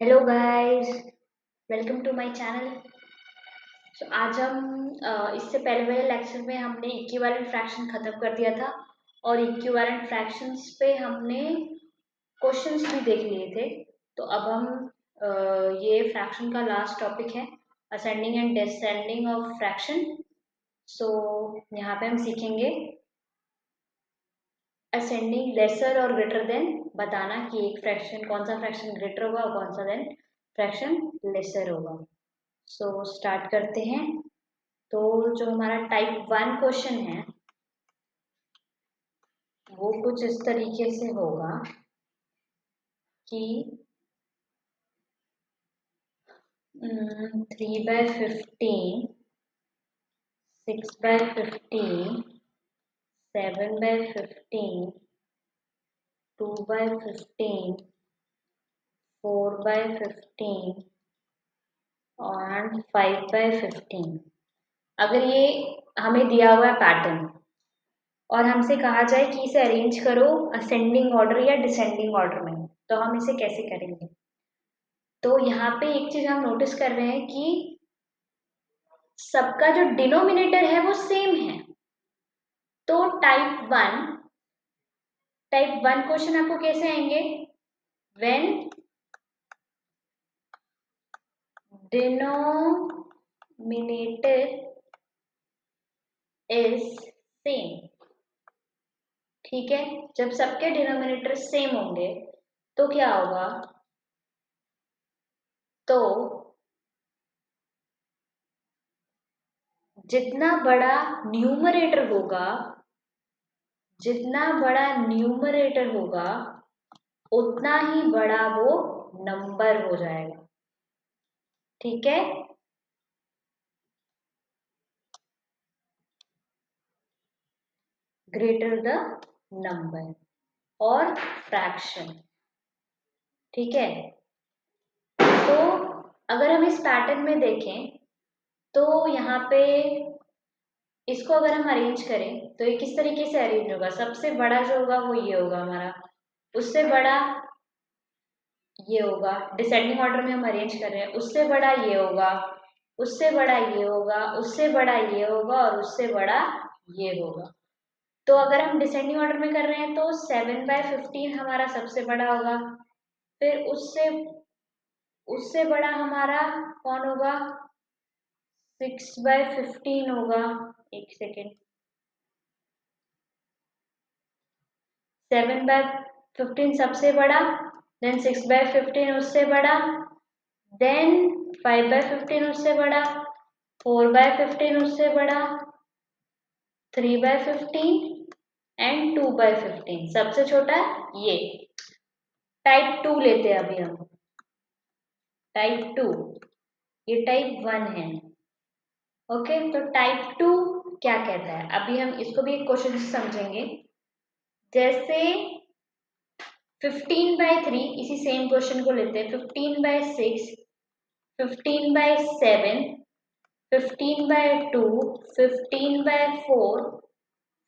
Hello guys, welcome to my channel. आज हम इससे पहले वाले लेक्चर में हमने इक्विवेलेंट फ्रैक्शन खत्म कर दिया था और इक्विवेलेंट फ्रैक्शंस पे हमने क्वेश्चंस भी देख लिए थे। तो अब हम ये फ्रैक्शन का लास्ट टॉपिक है, ascending and descending of fraction. So यहाँ पे हम सीखेंगे असेंडिंग लेसर और ग्रेटर देन, बताना कि एक फ्रैक्शन कौन सा फ्रैक्शन ग्रेटर होगा और कौन सा देन फ्रैक्शन लेसर होगा। सो स्टार्ट करते हैं। तो जो हमारा टाइप 1 क्वेश्चन है वो कुछ इस तरीके से होगा कि 3/15, 6/15, 7/15, 2/15, 4/15 और 5/15। अगर ये हमें दिया हुआ है पैटर्न और हमसे कहा जाए कि इसे अरेंज करो असेंडिंग ऑर्डर या डिसेंडिंग ऑर्डर में, तो हम इसे कैसे करेंगे। तो यहाँ पे एक चीज हम नोटिस कर रहे हैं कि सबका जो डिनोमिनेटर है वो सेम है। तो टाइप वन क्वेश्चन आपको कैसे आएंगे, व्हेन डिनोमिनेटर इज सेम। ठीक है, जब सबके डिनोमिनेटर सेम होंगे तो क्या होगा, तो जितना बड़ा न्यूमरेटर होगा, जितना बड़ा न्यूमरेटर होगा उतना ही बड़ा वो नंबर हो जाएगा। ठीक है, ग्रेटर द नंबर और फ्रैक्शन। ठीक है, तो अगर हम इस पैटर्न में देखें तो यहाँ पे इसको अगर हम अरेंज करें तो ये किस तरीके से अरेंज होगा, सबसे बड़ा जो होगा वो ये होगा हमारा, उससे बड़ा ये होगा, डिसेंडिंग ऑर्डर में हम अरेंज कर रहे हैं, उससे बड़ा ये होगा, उससे बड़ा ये होगा, उससे बड़ा ये होगा और उससे बड़ा ये होगा। तो अगर हम डिसेंडिंग ऑर्डर में कर रहे हैं तो 7/15 हमारा सबसे बड़ा होगा, फिर उससे उससे बड़ा हमारा कौन होगा, 6/15 होगा। एक सेकेंड, 7/15 सबसे बड़ा, देन 6/15 उससे बड़ा, देन 5/15 उससे बड़ा, 4/15 उससे बड़ा, 3/15 एंड 2/15 सबसे छोटा ये। टाइप 2 लेते हैं अभी हम, टाइप 2, ये टाइप 1 है। ओके, तो टाइप 2 क्या कहता है, अभी हम इसको भी एक क्वेश्चन से समझेंगे। जैसे 15/3, इसी सेम क्वेश्चन को लेते हैं, 15/6, 15/7, 15/2, 15/4,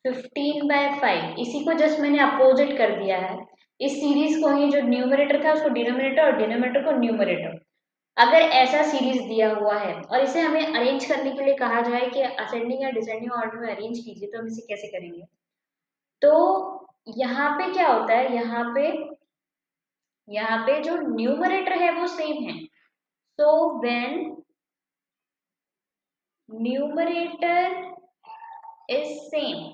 15/5, इसी को जस्ट मैंने अपोजिट कर दिया है। इस सीरीज को ही, जो न्यूमरेटर था उसको डिनोमिनेटर और डिनोमिनेटर को न्यूमरेटर, अगर ऐसा सीरीज दिया हुआ है और इसे हमें अरेंज करने के लिए कहा जाए कि असेंडिंग या डिसेंडिंग ऑर्डर में अरेंज कीजिए, तो हम इसे कैसे करेंगे। तो यहाँ पे क्या होता है, यहाँ पे जो न्यूमरेटर है वो सेम है। So when numerator is same,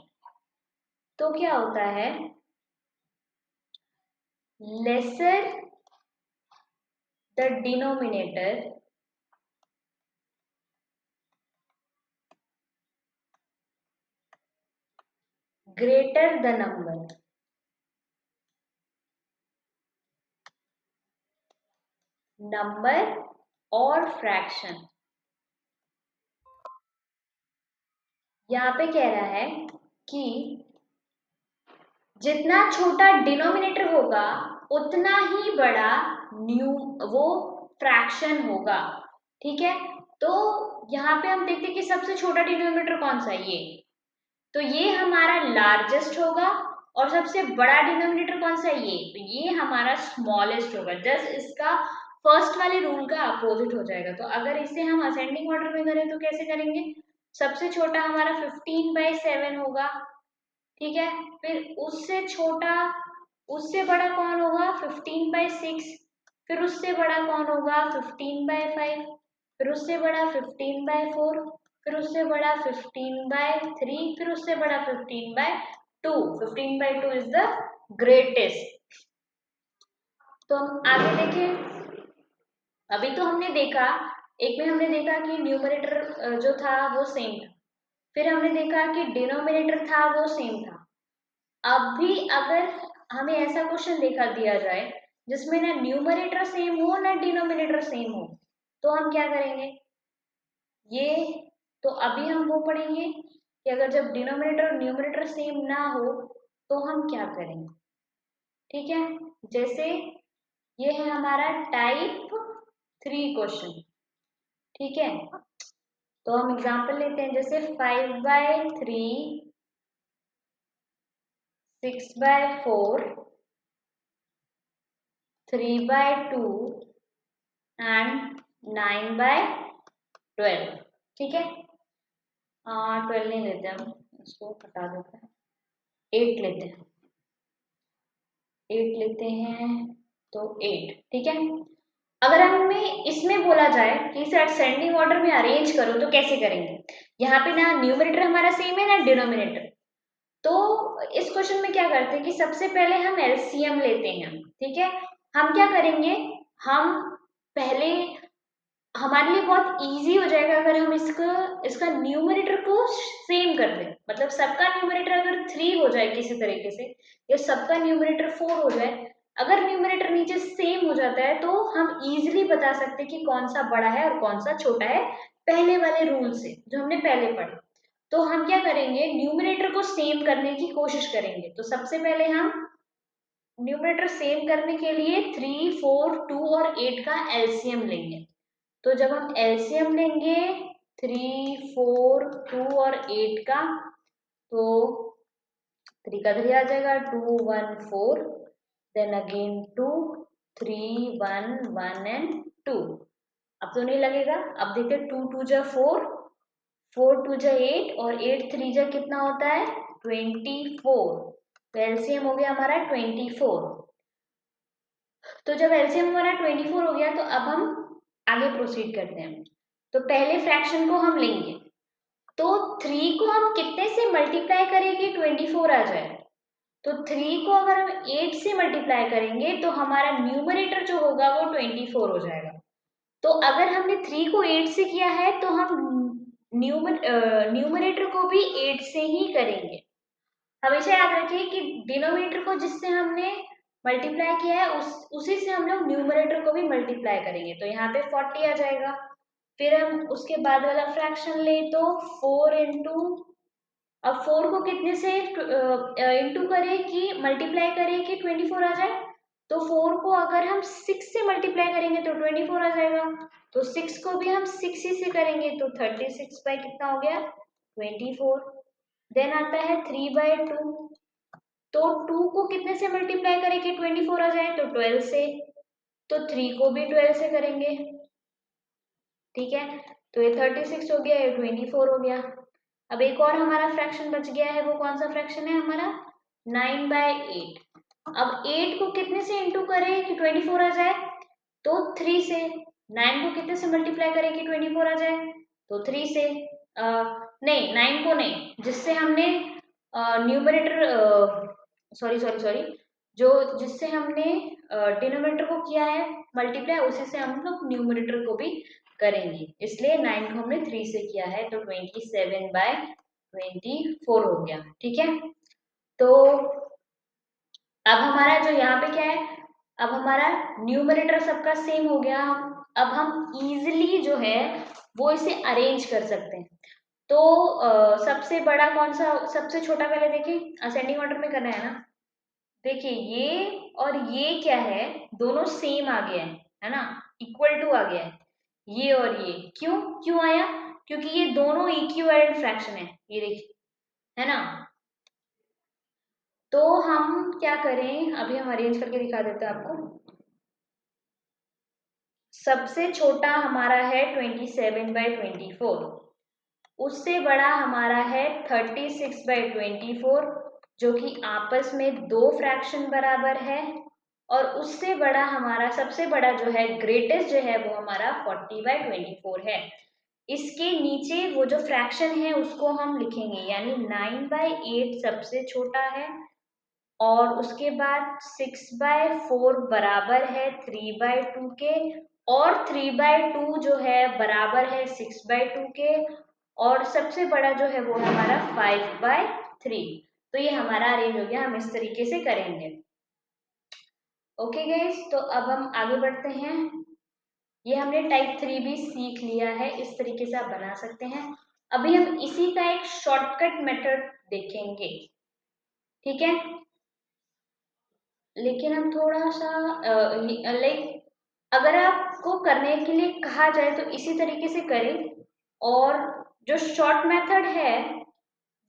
तो क्या होता है, lesser the denominator greater the number. Number और फ्रैक्शन, यहाँ पे कह रहा है कि जितना छोटा डिनोमिनेटर होगा उतना ही बड़ा न्यू वो फ्रैक्शन होगा। ठीक है, तो यहाँ पे हम देखते हैं कि सबसे छोटा डिनोमिनेटर कौन सा है, ये, तो ये हमारा लार्जेस्ट होगा, और सबसे बड़ा डिनोमिनेटर कौन सा है, ये, तो ये हमारा स्मॉलेस्ट होगा। जस्ट इसका फर्स्ट वाले रूल का अपोजिट हो जाएगा। तो अगर इसे हम असेंडिंग ऑर्डर में करें तो कैसे करेंगे, सबसे छोटा हमारा 15/7 होगा, ठीक है, फिर उससे छोटा, उससे बड़ा कौन होगा 15/6, फिर उससे बड़ा कौन होगा 15/5, फिर उससे बड़ा 15/4, फिर उससे बड़ा 15/3, फिर उससे बड़ा 15/2। 15/2 इज द ग्रेटेस्ट। तो हम आगे देखें। अभी तो हमने देखा, एक में हमने देखा कि न्यूमरेटर जो था वो सेम था, फिर हमने देखा कि डिनोमिनेटर था वो सेम था। अब भी अगर हमें ऐसा क्वेश्चन देखा दिया जाए जिसमें ना न्यूमरेटर सेम हो ना डिनोमिनेटर सेम हो, तो हम क्या करेंगे ये, तो अभी हम वो पढ़ेंगे कि अगर जब डिनोमिनेटर और न्यूमरेटर सेम ना हो तो हम क्या करेंगे, ठीक है। जैसे ये है हमारा टाइप 3 क्वेश्चन, ठीक है। तो हम एग्जांपल लेते हैं, जैसे 5/3, 6/4, 3/2 एंड 9/12, ठीक है। 12 नहीं लेते हम, इसको हटा देते हैं, 8 लेते हैं, 8 लेते हैं, तो 8, ठीक है। अगर हमें इसमें बोला जाए कि इसे असेंडिंग ऑर्डर में अरेंज करो तो कैसे करेंगे, यहाँ पे ना न्यूमरेटर हमारा सेम है ना डिनोमिनेटर। तो इस क्वेश्चन में क्या करते हैं कि सबसे पहले हम एलसीएम लेते हैं, ठीक है। हम क्या करेंगे, हम पहले, हमारे लिए बहुत इजी हो जाएगा अगर हम इसका इसका न्यूमरेटर को सेम कर दें, मतलब सबका न्यूमरेटर अगर 3 हो जाए किसी तरीके से, या सबका न्यूमरेटर 4 हो जाए, अगर न्यूमरेटर नीचे सेम हो जाता है तो हम इजीली बता सकते हैं कि कौन सा बड़ा है और कौन सा छोटा है, पहले वाले रूल से जो हमने पहले पढ़े। तो हम क्या करेंगे, न्यूमरेटर को सेम करने की कोशिश करेंगे। तो सबसे पहले हम न्यूमरेटर सेम करने के लिए 3, 4, 2 और 8 का एलसीएम लेंगे। तो जब हम एलसीएम लेंगे 3, 4, 2 और 8 का, तो 3 का 3 आ जाएगा, 2, 1, 4, देन अगेन 2, 3, 1, 1 एंड 2। अब तो नहीं लगेगा। अब देखिए 2, 2 जा 4, 4, 2 जा 8 और 8, 3 जा कितना होता है 24। तो एलसीएम हो गया हमारा 24। तो जब एलसीएम हमारा 24 हो गया तो अब हम आगे प्रोसीड करते हैं। तो पहले फ्रैक्शन को हम लेंगे, तो 3 को हम कितने से मल्टीप्लाई करेंगे 24 आ जाए। तो 3 को अगर हम 8 से मल्टीप्लाई करेंगे तो हमारा न्यूमरेटर जो होगा वो 24 हो जाएगा। तो अगर हमने 3 को 8 से किया है तो हम न्यूमरेटर को भी 8 से ही करेंगे। हमेशा याद रखिए कि डिनोमिनेटर को जिससे हमने मल्टीप्लाई किया है उसी से हम लोग न्यूमरेटर को भी मल्टीप्लाई करेंगे। तो यहाँ पे 40 आ जाएगा। फिर हम उसके बाद वाला फ्रैक्शन ले तो 4 इंटू, अब 4 को कितने से इंटू करें कि मल्टीप्लाई करें कि 24 आ जाए। तो 4 को अगर हम 6 से मल्टीप्लाई करेंगे तो 24 आ जाएगा। तो 6 को भी हम 6 ही से करेंगे तो 36 बाई कितना हो गया 24। देन आता है 3/2। तो 2 को कितने से मल्टीप्लाई करें कि 24 आ जाए, तो 12 से। तो 3 को भी 12 से करेंगे, ठीक है। तो ये 36 हो गया, ये 24 हो गया। अब एक और हमारा फ्रैक्शन बच गया है, वो कौन सा फ्रैक्शन है हमारा 9/8। अब 8 को कितने से इंटू करें कि 24 आ जाए, तो 3 से। 9 को कितने से मल्टीप्लाई करें कि 24 आ जाए, तो 3 से। नहीं 9 को नहीं, जिससे हमने न्यूमरेटर, सॉरी सॉरी सॉरी, जो जिससे हमने डिनोमिनेटर को किया है मल्टीप्लाई, उसी से हम लोग न्यूमरेटर को भी करेंगे। इसलिए 9 को हमने 3 से किया है, तो 27/24 हो गया, ठीक है। तो अब हमारा जो यहाँ पे क्या है, अब हमारा न्यूमरेटर सबका सेम हो गया। अब हम इजिली जो है वो इसे अरेंज कर सकते हैं। तो सबसे बड़ा कौन सा, सबसे छोटा पहले देखिए, असेंडिंग ऑर्डर में करना है ना। देखिए ये और ये क्या है, दोनों सेम आ गया है ना, इक्वल टू आ गया है। ये और ये क्यों क्यों आया, क्योंकि ये दोनों इक्विवेलेंट फ्रैक्शन है, ये देखिए, है ना। तो हम क्या करें, अभी हम अरेंज करके दिखा देते हैं आपको। सबसे छोटा हमारा है 27/24, उससे बड़ा हमारा है 36/24, जो कि आपस में दो फ्रैक्शन बराबर है, और उससे बड़ा हमारा सबसे बड़ा जो है ग्रेटेस्ट जो है वो हमारा 40/24 है। इसके नीचे वो जो फ्रैक्शन है उसको हम लिखेंगे, यानी 9/8 सबसे छोटा है, और उसके बाद 6/4 बराबर है 3/2 के, और 3/2 जो है बराबर है 6/2 के, और सबसे बड़ा जो है वो हमारा 5/3। तो ये हमारा अरेंज हो गया, हम इस तरीके से करेंगे। ओके गाइस, तो अब हम आगे बढ़ते हैं। ये हमने टाइप 3 भी सीख लिया है, इस तरीके से आप बना सकते हैं। अभी हम इसी का एक शॉर्टकट मेथड देखेंगे, ठीक है। लेकिन हम थोड़ा सा लाइक अगर आपको करने के लिए कहा जाए तो इसी तरीके से करें, और जो शॉर्ट मेथड है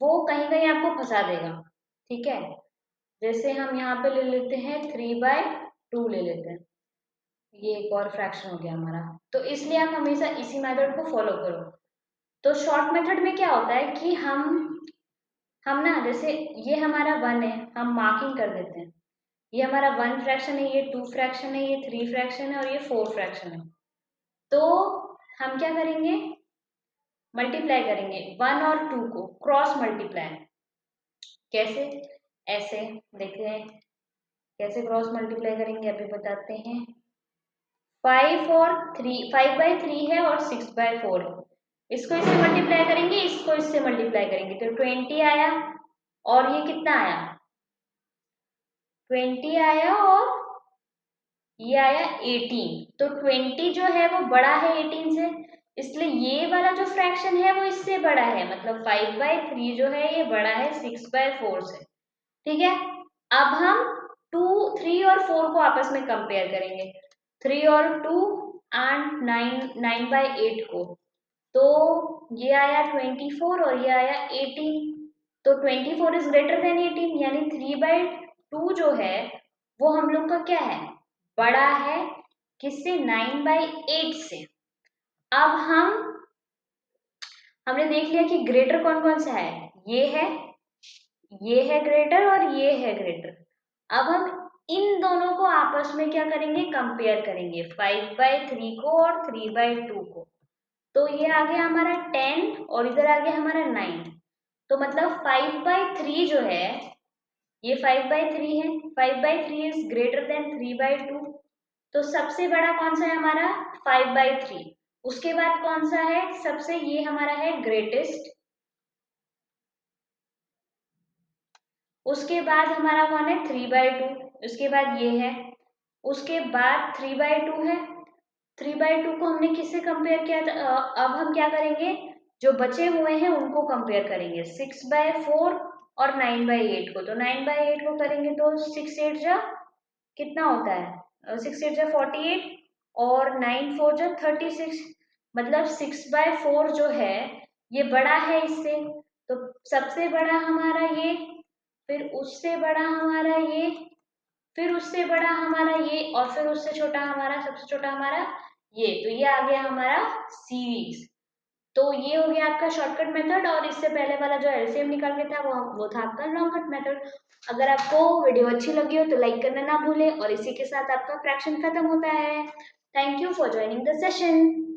वो कहीं कहीं आपको फंसा देगा, ठीक है। जैसे हम यहाँ पे ले लेते हैं 3/2 ले लेते हैं, ये एक और फ्रैक्शन हो गया हमारा, तो इसलिए आप हमेशा इसी मेथड को फॉलो करो। तो शॉर्ट मेथड में क्या होता है कि हम ना, जैसे ये हमारा 1 है, हम मार्किंग कर देते हैं, ये हमारा 1 फ्रैक्शन है, ये 2 फ्रैक्शन है, ये 3 फ्रैक्शन है, और ये 4 फ्रैक्शन है। तो हम क्या करेंगे, मल्टीप्लाई करेंगे 1 और 2 को, क्रॉस मल्टीप्लाई। कैसे, ऐसे देखते हैं कैसे क्रॉस मल्टीप्लाई करेंगे, अभी बताते हैं। 5/3 है और 6/4 है, इसको इससे मल्टीप्लाई करेंगे, इसको इससे मल्टीप्लाई करेंगे, तो 20 आया, और ये कितना आया, 20 आया, और ये आया 18। तो 20 जो है वो बड़ा है 18 से, इसलिए ये वाला जो फ्रैक्शन है वो इससे बड़ा है, मतलब 5/3 जो है ये बड़ा है 6/4 से, ठीक है। अब हम 2, 3 और 4 को आपस में कंपेयर करेंगे, 3 और 2 एंड 9/8 को, तो ये आया 24 और ये आया 18। तो 24 इज ग्रेटर देन 18, यानी 3/2 जो है वो हम लोग का क्या है, बड़ा है, किससे, 9/8 से। अब हमने देख लिया कि ग्रेटर कौन कौन सा है, ये है ग्रेटर, और ये है ग्रेटर। अब हम इन दोनों को आपस में क्या करेंगे, कंपेयर करेंगे, 5/3 को और 3/2 को। तो ये आ गया हमारा 10, और इधर आ गया हमारा 9। तो मतलब 5/3 जो है, ये 5/3 है, 5/3 इज ग्रेटर देन 3/2। तो सबसे बड़ा कौन सा है हमारा, 5/3। उसके बाद कौन सा है सबसे, ये हमारा है ग्रेटेस्ट। उसके बाद हमारा कौन है, 3/2। उसके बाद ये है, उसके बाद 3/2 है। 3/2 को हमने किससे कंपेयर किया था, अब हम क्या करेंगे, जो बचे हुए हैं उनको कंपेयर करेंगे, 6/4 और 9/8 को। तो 9/8 को करेंगे तो 6/8 जा कितना होता है, 6/8 जा 48, और 9/4 जा 36, मतलब 6/4 जो है ये बड़ा है इससे। तो सबसे बड़ा हमारा ये, फिर उससे बड़ा हमारा ये, फिर उससे बड़ा हमारा ये, और फिर उससे छोटा हमारा, सबसे छोटा हमारा ये। तो ये आ गया हमारा सीरीज। तो ये हो गया आपका शॉर्टकट मेथड, और इससे पहले वाला जो एलसीएम निकाल के था वो था आपका लॉन्ग कट मेथड। अगर आपको वीडियो अच्छी लगी हो तो लाइक करना ना भूलें, और इसी के साथ आपका फ्रैक्शन खत्म होता है। Thank you for joining the session.